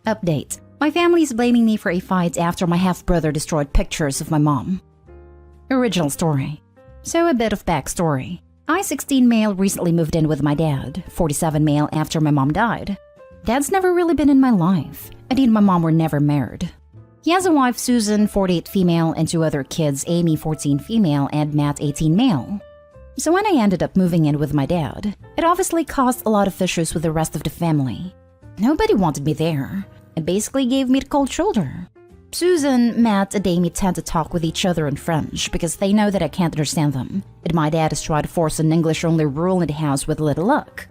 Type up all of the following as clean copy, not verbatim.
Update. My family is blaming me for a fight after my half-brother destroyed pictures of my mom. Original story. So a bit of backstory. I, 16 male, recently moved in with my dad, 47 male after my mom died. Dad's never really been in my life. I and my mom were never married. He has a wife, Susan, 48 female, and 2 other kids, Amy, 14 female, and Matt, 18 male. So when I ended up moving in with my dad, it obviously caused a lot of issues with the rest of the family. Nobody wanted me there. It basically gave me the cold shoulder. Susan, Matt, and Amy tend to talk with each other in French because they know that I can't understand them, and my dad has tried to force an English-only rule in the house with little luck.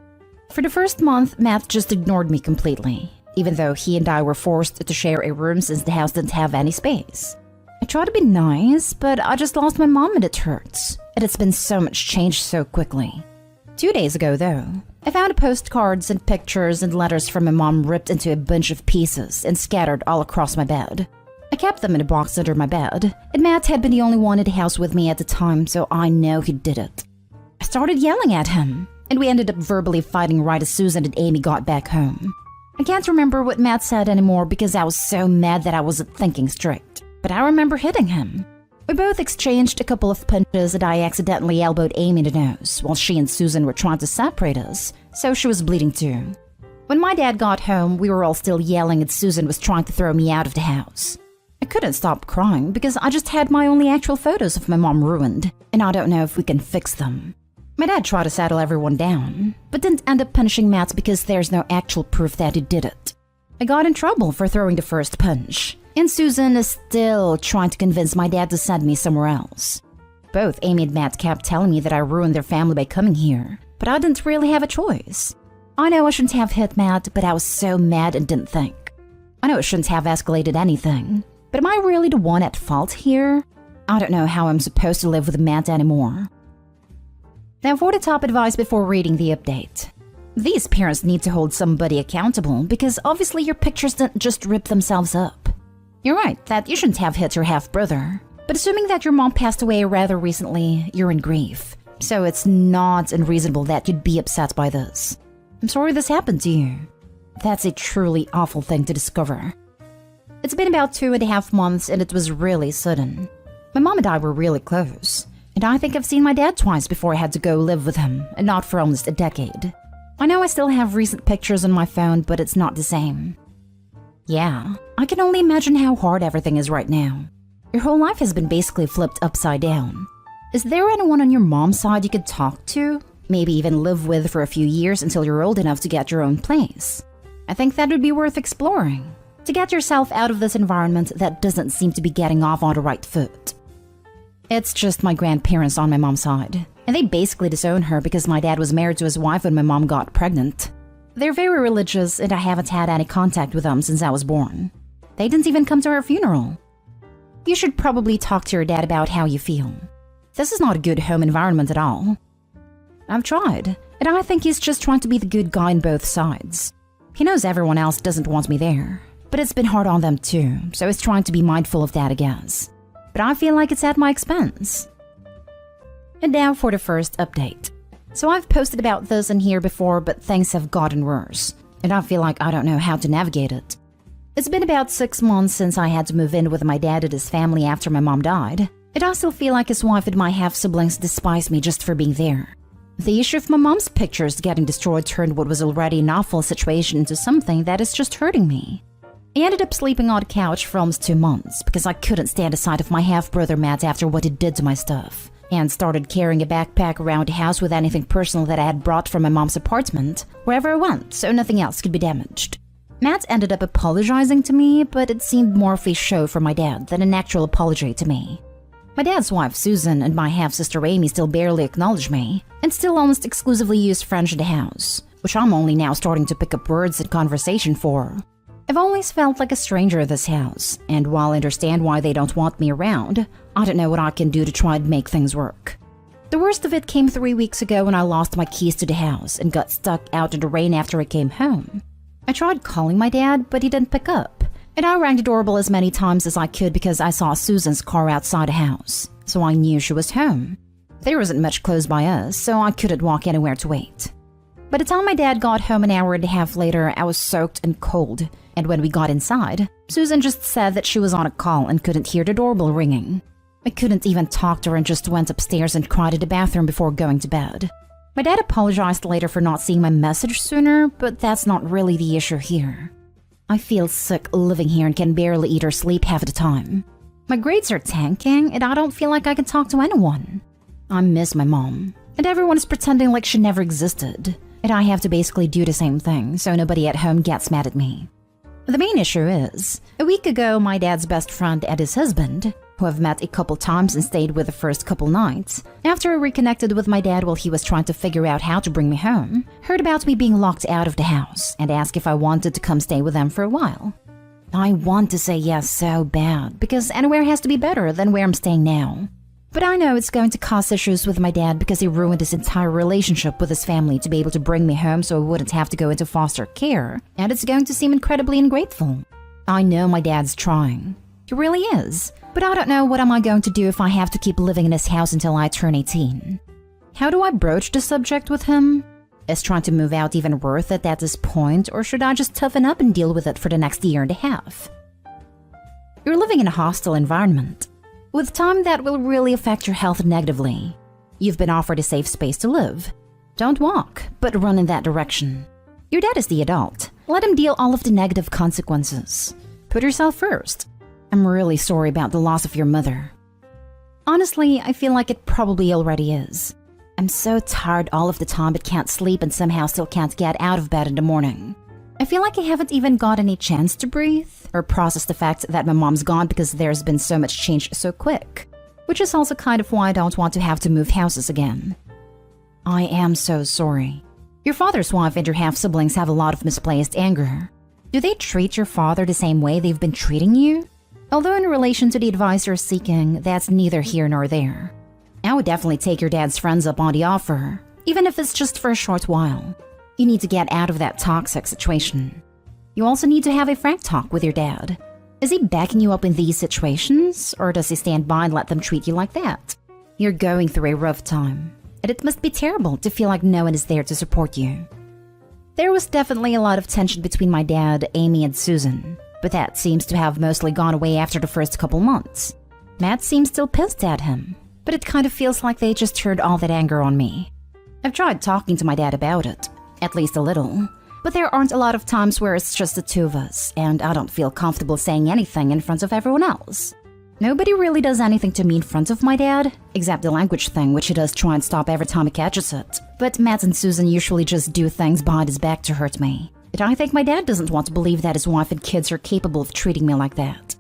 For the first month, Matt just ignored me completely, even though he and I were forced to share a room since the house didn't have any space. I tried to be nice, but I just lost my mom and it hurts. And it's been so much change so quickly. 2 days ago, though, I found postcards and pictures and letters from my mom ripped into a bunch of pieces and scattered all across my bed. I kept them in a box under my bed, and Matt had been the only one in the house with me at the time, so I know he did it. I started yelling at him, and we ended up verbally fighting right as Susan and Amy got back home. I can't remember what Matt said anymore because I was so mad that I wasn't thinking straight, but I remember hitting him. We both exchanged a couple of punches and I accidentally elbowed Amy in the nose while she and Susan were trying to separate us, so she was bleeding too. When my dad got home, we were all still yelling and Susan was trying to throw me out of the house. I couldn't stop crying because I just had my only actual photos of my mom ruined, and I don't know if we can fix them. My dad tried to settle everyone down, but didn't end up punishing Matt because there's no actual proof that he did it. I got in trouble for throwing the first punch, and Susan is still trying to convince my dad to send me somewhere else. Both Amy and Matt kept telling me that I ruined their family by coming here, but I didn't really have a choice. I know I shouldn't have hit Matt, but I was so mad and didn't think. I know it shouldn't have escalated anything, but am I really the one at fault here? I don't know how I'm supposed to live with Matt anymore. Now for the top advice before reading the update. These parents need to hold somebody accountable because obviously your pictures didn't just rip themselves up. You're right that you shouldn't have hit your half-brother, but assuming that your mom passed away rather recently, you're in grief. So it's not unreasonable that you'd be upset by this. I'm sorry this happened to you. That's a truly awful thing to discover. It's been about 2.5 months and it was really sudden. My mom and I were really close, and I think I've seen my dad twice before I had to go live with him, and not for almost a decade. I know I still have recent pictures on my phone, but it's not the same. Yeah, I can only imagine how hard everything is right now. Your whole life has been basically flipped upside down. Is there anyone on your mom's side you could talk to? Maybe even live with for a few years until you're old enough to get your own place? I think that would be worth exploring, to get yourself out of this environment that doesn't seem to be getting off on the right foot. It's just my grandparents on my mom's side, and they basically disown her because my dad was married to his wife when my mom got pregnant. They're very religious and I haven't had any contact with them since I was born. They didn't even come to her funeral. You should probably talk to your dad about how you feel. This is not a good home environment at all. I've tried, and I think he's just trying to be the good guy on both sides. He knows everyone else doesn't want me there, but it's been hard on them too, so he's trying to be mindful of that, I guess. But I feel like it's at my expense. And now for the first update. So I've posted about this in here before, but things have gotten worse, and I feel like I don't know how to navigate it. It's been about 6 months since I had to move in with my dad and his family after my mom died, and I still feel like his wife and my half-siblings despise me just for being there. The issue of my mom's pictures getting destroyed turned what was already an awful situation into something that is just hurting me. I ended up sleeping on the couch for almost 2 months because I couldn't stand the sight of my half-brother Matt after what he did to my stuff, and started carrying a backpack around the house with anything personal that I had brought from my mom's apartment wherever I went so nothing else could be damaged. Matt ended up apologizing to me, but it seemed more of a show for my dad than an actual apology to me. My dad's wife Susan and my half-sister Amy still barely acknowledge me, and still almost exclusively use French in the house, which I'm only now starting to pick up words in conversation for. I've always felt like a stranger in this house, and while I understand why they don't want me around, I don't know what I can do to try and make things work. The worst of it came 3 weeks ago when I lost my keys to the house and got stuck out in the rain after I came home. I tried calling my dad, but he didn't pick up, and I rang the doorbell as many times as I could because I saw Susan's car outside the house, so I knew she was home. There wasn't much close by us, so I couldn't walk anywhere to wait. By the time my dad got home an hour and a half later, I was soaked and cold. And when we got inside, Susan just said that she was on a call and couldn't hear the doorbell ringing. I couldn't even talk to her and just went upstairs and cried in the bathroom before going to bed. My dad apologized later for not seeing my message sooner, but that's not really the issue here. I feel sick living here and can barely eat or sleep half the time. My grades are tanking and I don't feel like I can talk to anyone. I miss my mom, and everyone is pretending like she never existed. And I have to basically do the same thing so nobody at home gets mad at me. The main issue is, a week ago my dad's best friend and his husband, who I've met a couple times and stayed with the first couple nights, after I reconnected with my dad while he was trying to figure out how to bring me home, heard about me being locked out of the house and asked if I wanted to come stay with them for a while. I want to say yes so bad, because anywhere has to be better than where I'm staying now. But I know it's going to cause issues with my dad because he ruined his entire relationship with his family to be able to bring me home so I wouldn't have to go into foster care, and it's going to seem incredibly ungrateful. I know my dad's trying. He really is. But I don't know what am I going to do if I have to keep living in this house until I turn 18. How do I broach the subject with him? Is trying to move out even worth it at this point, or should I just toughen up and deal with it for the next year and a half? You're living in a hostile environment. With time, that will really affect your health negatively. You've been offered a safe space to live. Don't walk, but run in that direction. Your dad is the adult. Let him deal all of the negative consequences. Put yourself first. I'm really sorry about the loss of your mother. Honestly, I feel like it probably already is. I'm so tired all of the time but can't sleep and somehow still can't get out of bed in the morning. I feel like I haven't even got any chance to breathe or process the fact that my mom's gone because there's been so much change so quick, which is also kind of why I don't want to have to move houses again. I am so sorry. Your father's wife and your half-siblings have a lot of misplaced anger. Do they treat your father the same way they've been treating you? Although in relation to the advice you're seeking, that's neither here nor there. I would definitely take your dad's friends up on the offer, even if it's just for a short while. You need to get out of that toxic situation. You also need to have a frank talk with your dad. Is he backing you up in these situations, or does he stand by and let them treat you like that? You're going through a rough time, and it must be terrible to feel like no one is there to support you. There was definitely a lot of tension between my dad, Amy, and Susan, but that seems to have mostly gone away after the first couple months. Matt seems still pissed at him, but it kind of feels like they just turned all that anger on me. I've tried talking to my dad about it, at least a little, but there aren't a lot of times where it's just the two of us, and I don't feel comfortable saying anything in front of everyone else. Nobody really does anything to me in front of my dad, except the language thing, which he does try and stop every time he catches it. But Matt and Susan usually just do things behind his back to hurt me. But I think my dad doesn't want to believe that his wife and kids are capable of treating me like that.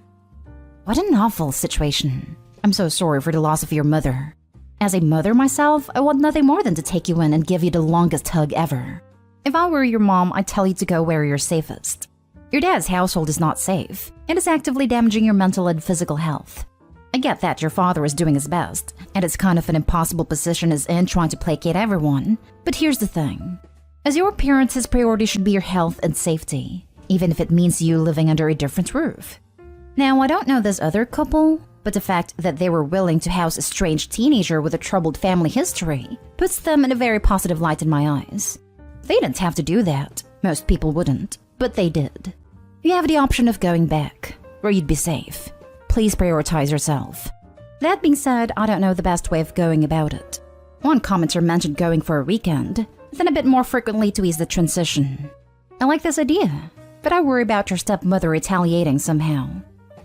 What an awful situation. I'm so sorry for the loss of your mother. As a mother myself, I want nothing more than to take you in and give you the longest hug ever. If I were your mom, I'd tell you to go where you're safest. Your dad's household is not safe, and is actively damaging your mental and physical health. I get that your father is doing his best, and it's kind of an impossible position he's in trying to placate everyone. But here's the thing. As your parents, his priority should be your health and safety, even if it means you living under a different roof. Now, I don't know this other couple, but the fact that they were willing to house a strange teenager with a troubled family history puts them in a very positive light in my eyes. They didn't have to do that. Most people wouldn't, but they did. You have the option of going back, where you'd be safe. Please prioritize yourself. That being said, I don't know the best way of going about it. One commenter mentioned going for a weekend, then a bit more frequently to ease the transition. I like this idea, but I worry about your stepmother retaliating somehow.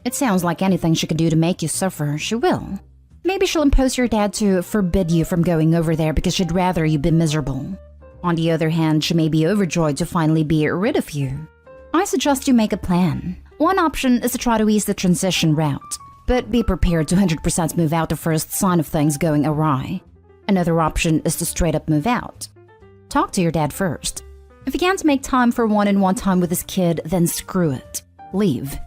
It sounds like anything she can do to make you suffer, she will. Maybe she'll impose your dad to forbid you from going over there because she'd rather you be miserable. On the other hand, she may be overjoyed to finally be rid of you. I suggest you make a plan. One option is to try to ease the transition route, but be prepared to 100% move out the first sign of things going awry. Another option is to straight up move out. Talk to your dad first. If he can't make time for one-on-one time with his kid, then screw it. Leave.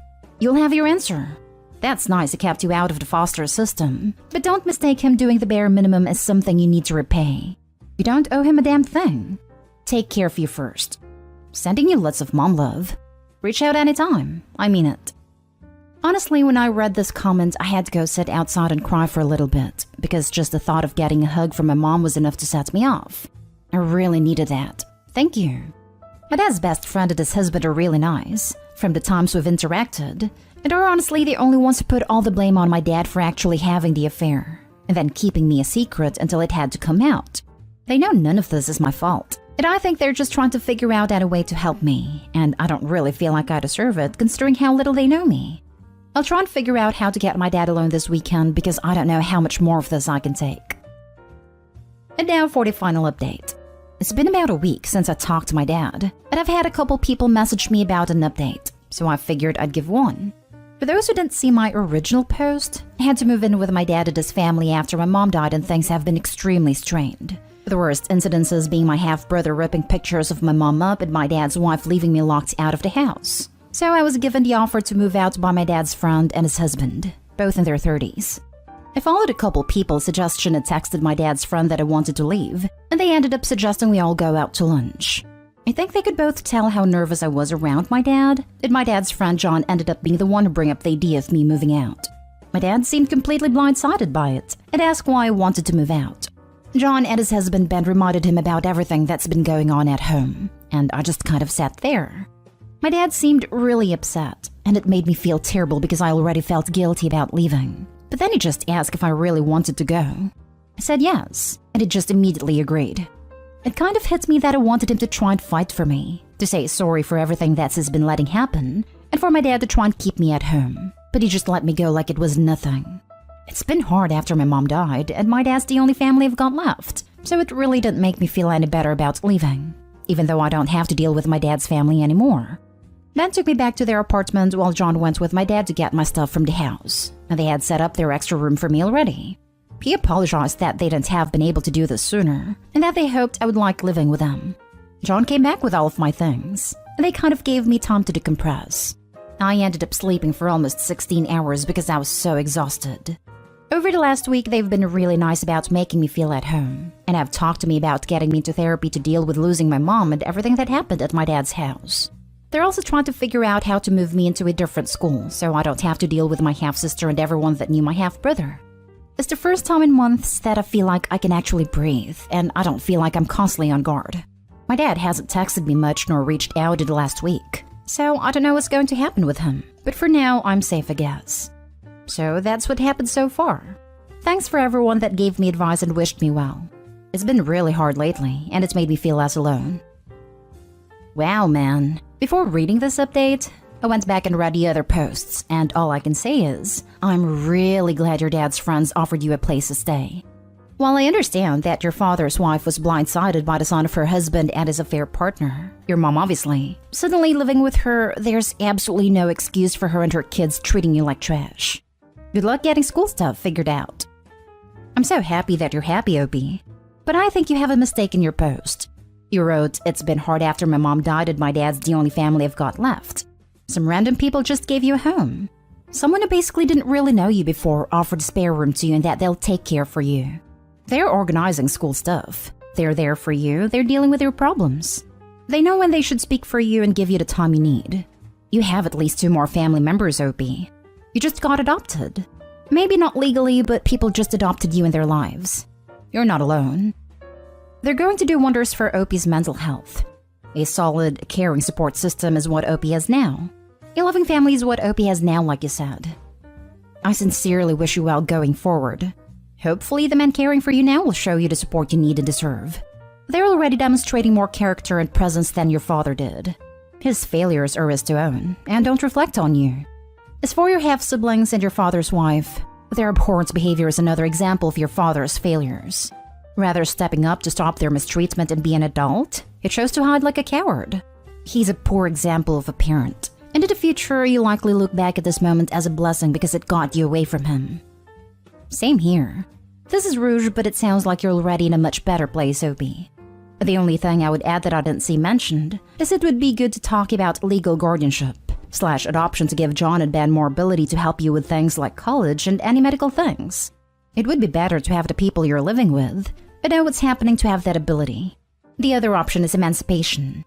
You'll have your answer. That's nice he kept you out of the foster system, but don't mistake him doing the bare minimum as something you need to repay. You don't owe him a damn thing. Take care of you first. Sending you lots of mom love. Reach out anytime. I mean it. Honestly, when I read this comment, I had to go sit outside and cry for a little bit, because just the thought of getting a hug from my mom was enough to set me off. I really needed that. Thank you. My dad's best friend and his husband are really nice, from the times we've interacted, and are honestly the only ones who put all the blame on my dad for actually having the affair, and then keeping me a secret until it had to come out. They know none of this is my fault, and I think they're just trying to figure out a way to help me, and I don't really feel like I deserve it considering how little they know me. I'll try and figure out how to get my dad alone this weekend because I don't know how much more of this I can take. And now for the final update. It's been about a week since I talked to my dad, and I've had a couple people message me about an update, so I figured I'd give one. For those who didn't see my original post, I had to move in with my dad and his family after my mom died and things have been extremely strained. The worst incidences being my half-brother ripping pictures of my mom up and my dad's wife leaving me locked out of the house. So I was given the offer to move out by my dad's friend and his husband, both in their 30s. I followed a couple people's suggestion and texted my dad's friend that I wanted to leave, and they ended up suggesting we all go out to lunch. I think they could both tell how nervous I was around my dad, and my dad's friend John ended up being the one to bring up the idea of me moving out. My dad seemed completely blindsided by it, and asked why I wanted to move out. John and his husband Ben reminded him about everything that's been going on at home, and I just kind of sat there. My dad seemed really upset, and it made me feel terrible because I already felt guilty about leaving. But then he just asked if I really wanted to go. I said yes, and he just immediately agreed. It kind of hit me that I wanted him to try and fight for me, to say sorry for everything that's been letting happen, and for my dad to try and keep me at home. But he just let me go like it was nothing. It's been hard after my mom died, and my dad's the only family I've got left, so it really didn't make me feel any better about leaving, even though I don't have to deal with my dad's family anymore. Ben took me back to their apartment while John went with my dad to get my stuff from the house, and they had set up their extra room for me already. He apologized that they didn't have been able to do this sooner, and that they hoped I would like living with them. John came back with all of my things, and they kind of gave me time to decompress. I ended up sleeping for almost 16 hours because I was so exhausted. Over the last week, they've been really nice about making me feel at home, and have talked to me about getting me into therapy to deal with losing my mom and everything that happened at my dad's house. They're also trying to figure out how to move me into a different school so I don't have to deal with my half-sister and everyone that knew my half-brother. It's the first time in months that I feel like I can actually breathe, and I don't feel like I'm constantly on guard. My dad hasn't texted me much nor reached out in the last week, so I don't know what's going to happen with him, but for now, I'm safe, I guess. So that's what happened so far. Thanks for everyone that gave me advice and wished me well. It's been really hard lately, and it's made me feel less alone. Wow, man. Before reading this update, I went back and read the other posts, and all I can say is, I'm really glad your dad's friends offered you a place to stay. While I understand that your father's wife was blindsided by the son of her husband and his affair partner, your mom obviously, suddenly living with her, there's absolutely no excuse for her and her kids treating you like trash. Good luck getting school stuff figured out. I'm so happy that you're happy, Opie, but I think you have a mistake in your post. You wrote, "It's been hard after my mom died and my dad's the only family I've got left." Some random people just gave you a home. Someone who basically didn't really know you before offered a spare room to you and that they'll take care for you. They're organizing school stuff. They're there for you. They're dealing with your problems. They know when they should speak for you and give you the time you need. You have at least 2 more family members, Opie. You just got adopted. Maybe not legally, but people just adopted you in their lives. You're not alone. They're going to do wonders for Opie's mental health. A solid, caring support system is what Opie has now. A loving family is what Opie has now, like you said. I sincerely wish you well going forward. Hopefully the men caring for you now will show you the support you need and deserve. They're already demonstrating more character and presence than your father did. His failures are his to own, and don't reflect on you. As for your half-siblings and your father's wife, their abhorrent behavior is another example of your father's failures. Rather stepping up to stop their mistreatment and be an adult, he chose to hide like a coward. He's a poor example of a parent, and in the future you'll likely look back at this moment as a blessing because it got you away from him. Same here. This is rude, but it sounds like you're already in a much better place, Opie. The only thing I would add that I didn't see mentioned is it would be good to talk about legal guardianship/adoption to give John and Ben more ability to help you with things like college and any medical things. It would be better to have the people you're living with know what's happening to have that ability. The other option is emancipation.